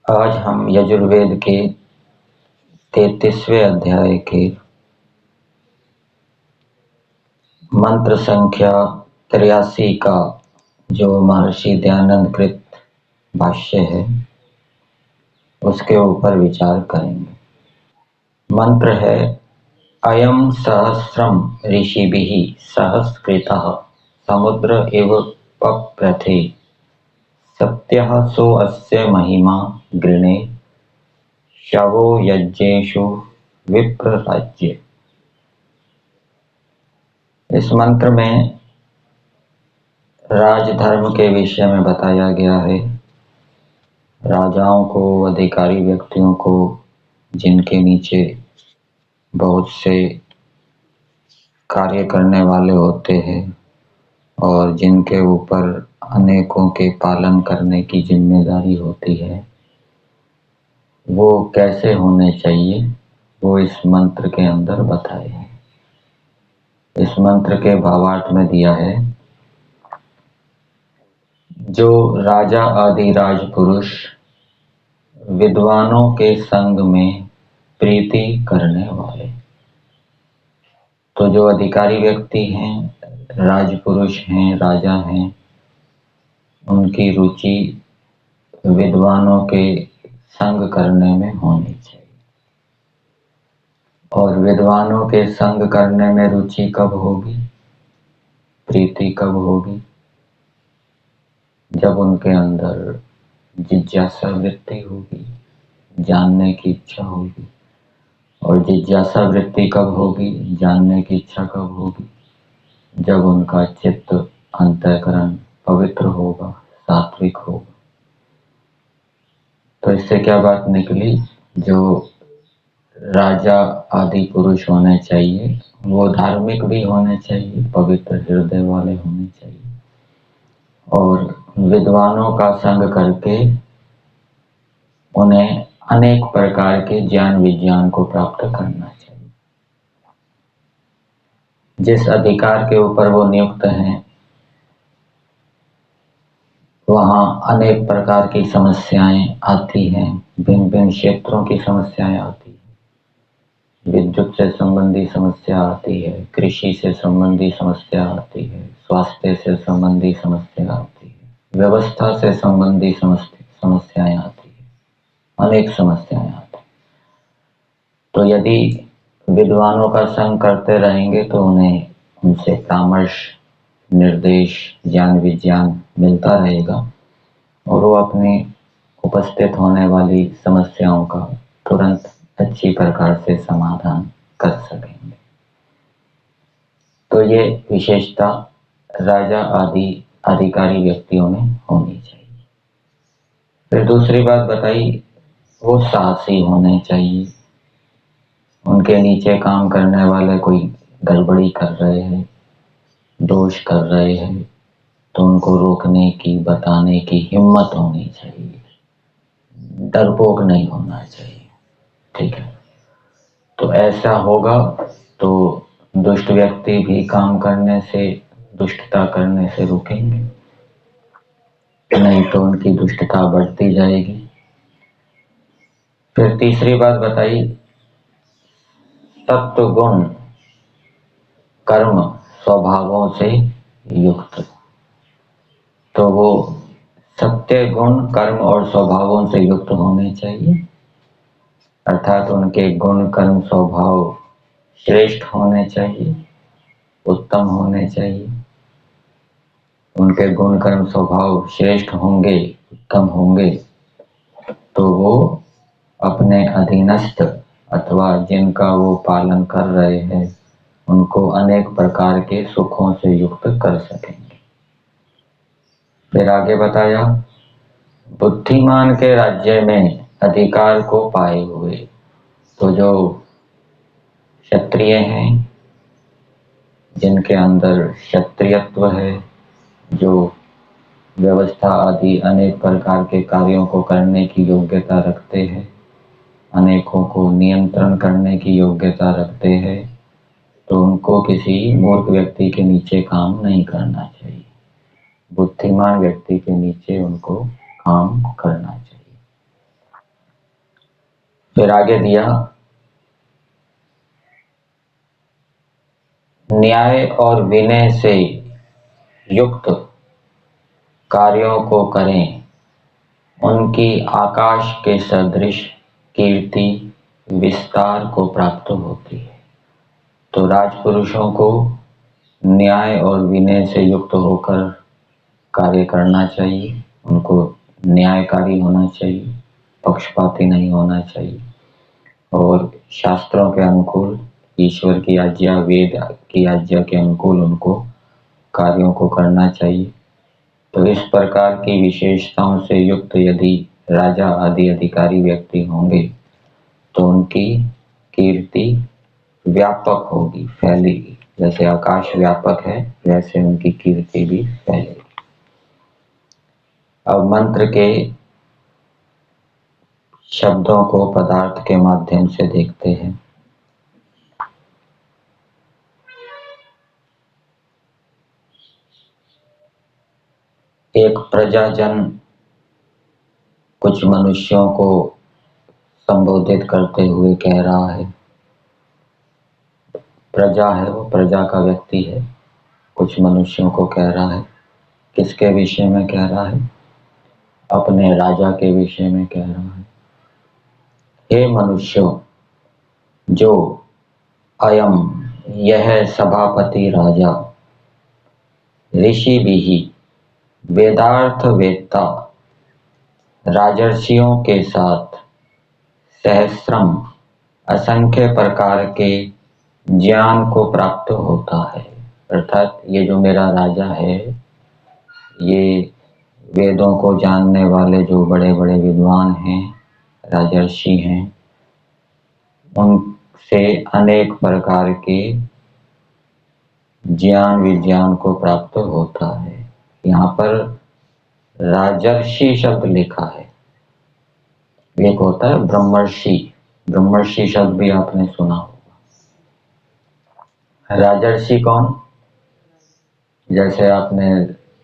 आज हम यजुर्वेद के 33वें अध्याय के मंत्र संख्या 83 का जो महर्षि दयानंद कृत भाष्य है उसके ऊपर विचार करेंगे। मंत्र है अयम सहस्रम ऋषिभिः सहस्कृतः समुद्र इव पप्रथे सत्यः सो अस्य महिमा गृणे शवो यज्ञेषु विप्रराज्य। इस मंत्र में राजधर्म के विषय में बताया गया है। राजाओं को, अधिकारी व्यक्तियों को, जिनके नीचे बहुत से कार्य करने वाले होते हैं और जिनके ऊपर अनेकों के पालन करने की जिम्मेदारी होती है, वो कैसे होने चाहिए वो इस मंत्र के अंदर बताए हैं। इस मंत्र के भावार्थ में दिया है, जो राजा आदि राजपुरुष विद्वानों के संग में प्रीति करने वाले। तो जो अधिकारी व्यक्ति हैं, राजपुरुष हैं, राजा हैं, उनकी रुचि विद्वानों के संग करने में होनी चाहिए। और विद्वानों के संग करने में रुचि कब होगी, प्रीति कब होगी? जब उनके अंदर जिज्ञासा वृत्ति होगी, जानने की इच्छा होगी। और जिज्ञासा वृत्ति कब होगी, जानने की इच्छा कब होगी? जब उनका चित्त, अंतःकरण पवित्र होगा, सात्विक होगा। तो इससे क्या बात निकली, जो राजा आदि पुरुष होने चाहिए वो धार्मिक भी होने चाहिए, पवित्र हृदय वाले होने चाहिए और विद्वानों का संग करके उन्हें अनेक प्रकार के ज्ञान विज्ञान को प्राप्त करना चाहिए। जिस अधिकार के ऊपर वो नियुक्त हैं वहाँ अनेक प्रकार की समस्याएं आती हैं, भिन्न भिन्न क्षेत्रों की समस्याएं आती हैं। विद्युत से संबंधी समस्या आती है, कृषि से संबंधी समस्या आती है, स्वास्थ्य से संबंधी समस्या आती है, व्यवस्था से संबंधी समस्याएं आती है, अनेक समस्याएं आती हैं। तो यदि विद्वानों का संग करते रहेंगे तो उन्हें उनसे परामर्श, निर्देश, ज्ञान विज्ञान मिलता रहेगा और वो अपनी उपस्थित होने वाली समस्याओं का तुरंत अच्छी प्रकार से समाधान कर सकेंगे। तो ये विशेषता राजा आदि अधिकारी व्यक्तियों में होनी चाहिए। फिर दूसरी बात बताई, वो साहसी होने चाहिए। उनके नीचे काम करने वाले कोई गड़बड़ी कर रहे हैं, दोष कर रहे हैं, तो उनको रोकने की, बताने की हिम्मत होनी चाहिए, डरपोक नहीं होना चाहिए। ठीक है, तो ऐसा होगा तो दुष्ट व्यक्ति भी काम करने से, दुष्टता करने से रुकेंगे, नहीं तो उनकी दुष्टता बढ़ती जाएगी। फिर तीसरी बात बताई, सत्व गुण कर्म स्वभावों से युक्त। तो वो सत्य गुण कर्म और स्वभावों से युक्त होने चाहिए, अर्थात उनके गुण कर्म स्वभाव श्रेष्ठ होने चाहिए, उत्तम होने चाहिए। उनके गुण कर्म स्वभाव श्रेष्ठ होंगे, उत्तम होंगे, तो वो अपने अधीनस्थ अथवा जिनका वो पालन कर रहे हैं उनको अनेक प्रकार के सुखों से युक्त कर सकेंगे। फिर आगे बताया, बुद्धिमान के राज्य में अधिकार को पाए हुए। तो जो क्षत्रिय हैं, जिनके अंदर क्षत्रियत्व है, जो व्यवस्था आदि अनेक प्रकार के कार्यों को करने की योग्यता रखते हैं, अनेकों को नियंत्रण करने की योग्यता रखते हैं, तो उनको किसी मूर्ख व्यक्ति के नीचे काम नहीं करना चाहिए। बुद्धिमान व्यक्ति के नीचे उनको काम करना चाहिए। फिर आगे दिया, न्याय और विनय से युक्त कार्यों को करें, उनकी आकाश के सदृश कीर्ति विस्तार को प्राप्त होती है। तो राजपुरुषों को न्याय और विनय से युक्त होकर कार्य करना चाहिए, उनको न्यायकारी होना चाहिए, पक्षपाती नहीं होना चाहिए और शास्त्रों के अनुकूल, ईश्वर की आज्ञा, वेद की आज्ञा के अनुकूल उनको कार्यों को करना चाहिए। तो इस प्रकार की विशेषताओं से युक्त यदि राजा आदि अधिकारी व्यक्ति होंगे तो उनकी कीर्ति व्यापक होगी, फैलेगी। जैसे आकाश व्यापक है वैसे उनकी कीर्ति भी फैलेगी। अब मंत्र के शब्दों को पदार्थ के माध्यम से देखते हैं। एक प्रजाजन कुछ मनुष्यों को संबोधित करते हुए कह रहा है, प्रजा है वो, प्रजा का व्यक्ति है, कुछ मनुष्यों को कह रहा है। किसके विषय में कह रहा है? अपने राजा के विषय में कह रहा है। हे मनुष्यों, जो अयम यह सभापति राजा ऋषि भी वेदार्थ वेत्ता राजर्षियों के साथ सहस्रम असंख्य प्रकार के ज्ञान को प्राप्त होता है। अर्थात ये जो मेरा राजा है, ये वेदों को जानने वाले जो बड़े बड़े विद्वान हैं, राजर्षि हैं, उनसे अनेक प्रकार के ज्ञान विज्ञान को प्राप्त होता है। यहाँ पर राजर्षि शब्द लिखा है, एक होता है ब्रह्मर्षि, ब्रह्मर्षि शब्द भी आपने सुना होगा। राजर्षि कौन? जैसे आपने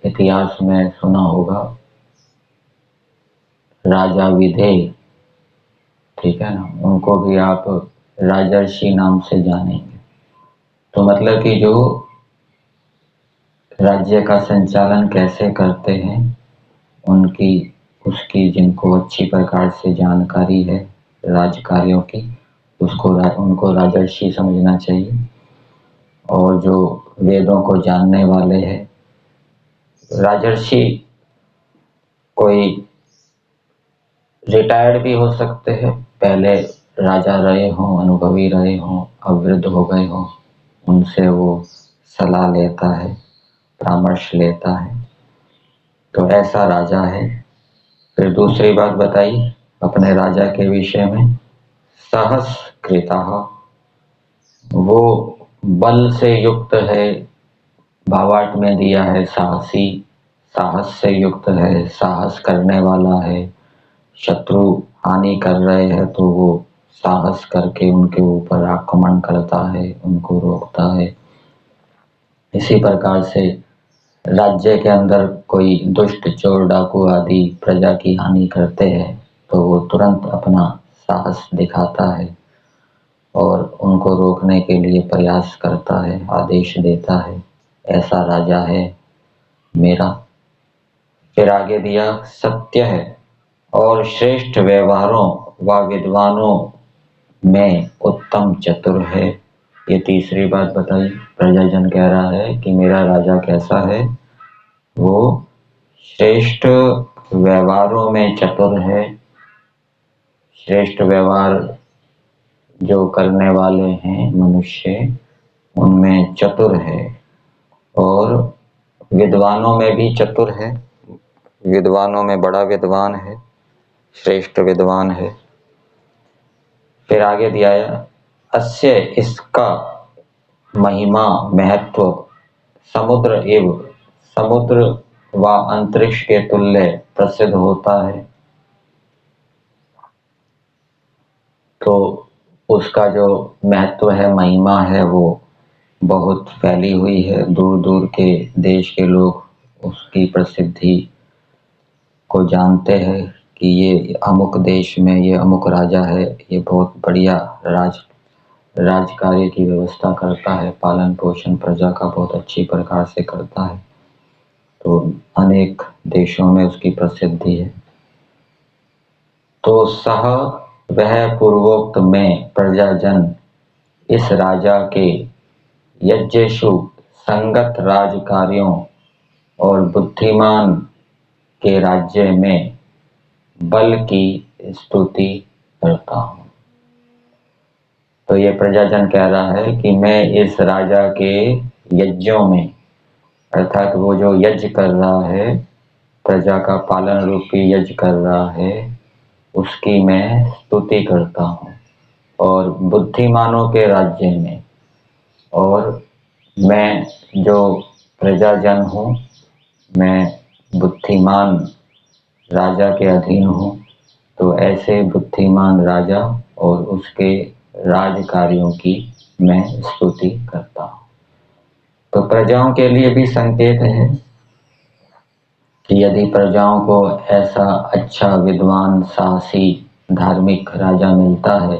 इतिहास में सुना होगा राजा विदेह, ठीक है ना, उनको भी आप राजर्षि नाम से जानेंगे। तो मतलब कि जो राज्य का संचालन कैसे करते हैं, उनकी उसकी जिनको अच्छी प्रकार से जानकारी है राजकार्यों की, उनको राजर्षि समझना चाहिए। और जो वेदों को जानने वाले हैं, राजर्षि कोई रिटायर्ड भी हो सकते हैं, पहले राजा रहे हों, अनुभवी रहे हों, अब वृद्ध हो गए हों, उनसे वो सलाह लेता है, परामर्श लेता है। तो ऐसा राजा है। फिर दूसरी बात बताई अपने राजा के विषय में, सहस्कृतः, वो बल से युक्त है, भावार्थ में दिया है साहसी, साहस से युक्त है, साहस करने वाला है। शत्रु हानि कर रहे हैं तो वो साहस करके उनके ऊपर आक्रमण करता है, उनको रोकता है। इसी प्रकार से राज्य के अंदर कोई दुष्ट चोर डाकू आदि प्रजा की हानि करते हैं तो वो तुरंत अपना साहस दिखाता है और उनको रोकने के लिए प्रयास करता है, आदेश देता है। ऐसा राजा है मेरा। फिर आगे दिया, सत्य है और श्रेष्ठ व्यवहारों व विद्वानों में उत्तम चतुर है। ये तीसरी बात बताई। प्रजाजन कह रहा है कि मेरा राजा कैसा है? वो श्रेष्ठ व्यवहारों में चतुर है। श्रेष्ठ व्यवहार जो करने वाले हैं मनुष्य, उनमें चतुर है और विद्वानों में भी चतुर है, विद्वानों में बड़ा विद्वान है, श्रेष्ठ विद्वान है। फिर आगे दिया है, अस्य, इसका महिमा महत्व समुद्र एवं समुद्र व अंतरिक्ष के तुल्य प्रसिद्ध होता है। तो उसका जो महत्व है, महिमा है, वो बहुत फैली हुई है। दूर दूर के देश के लोग उसकी प्रसिद्धि को जानते हैं कि ये अमुक देश में ये अमुक राजा है, ये बहुत बढ़िया राज कार्य की व्यवस्था करता है, पालन पोषण प्रजा का बहुत अच्छी प्रकार से करता है, तो अनेक देशों में उसकी प्रसिद्धि है। तो सह वह पूर्वोक्त में प्रजाजन इस राजा के यज्ञेषु संगत राज कार्यों और बुद्धिमान के राज्य में बल की स्तुति करता हूँ। तो ये प्रजाजन कह रहा है कि मैं इस राजा के यज्ञों में, अर्थात वो जो यज्ञ कर रहा है, प्रजा का पालन रूपी यज्ञ कर रहा है, उसकी मैं स्तुति करता हूँ। और बुद्धिमानों के राज्य में, और मैं जो प्रजाजन हूँ, मैं बुद्धिमान राजा के अधीन हूँ, तो ऐसे बुद्धिमान राजा और उसके राज कार्यों की मैं स्तुति करता हूँ। तो प्रजाओं के लिए भी संकेत है कि यदि प्रजाओं को ऐसा अच्छा विद्वान साहसी धार्मिक राजा मिलता है,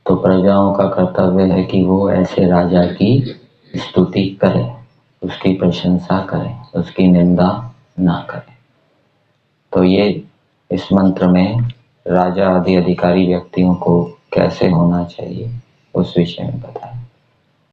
तो प्रजाओं का कर्तव्य है कि वो ऐसे राजा की स्तुति करें, उसकी प्रशंसा करें, उसकी निंदा ना करें। तो ये इस मंत्र में राजा आदि अधिकारी व्यक्तियों को कैसे होना चाहिए उस विषय में बताया।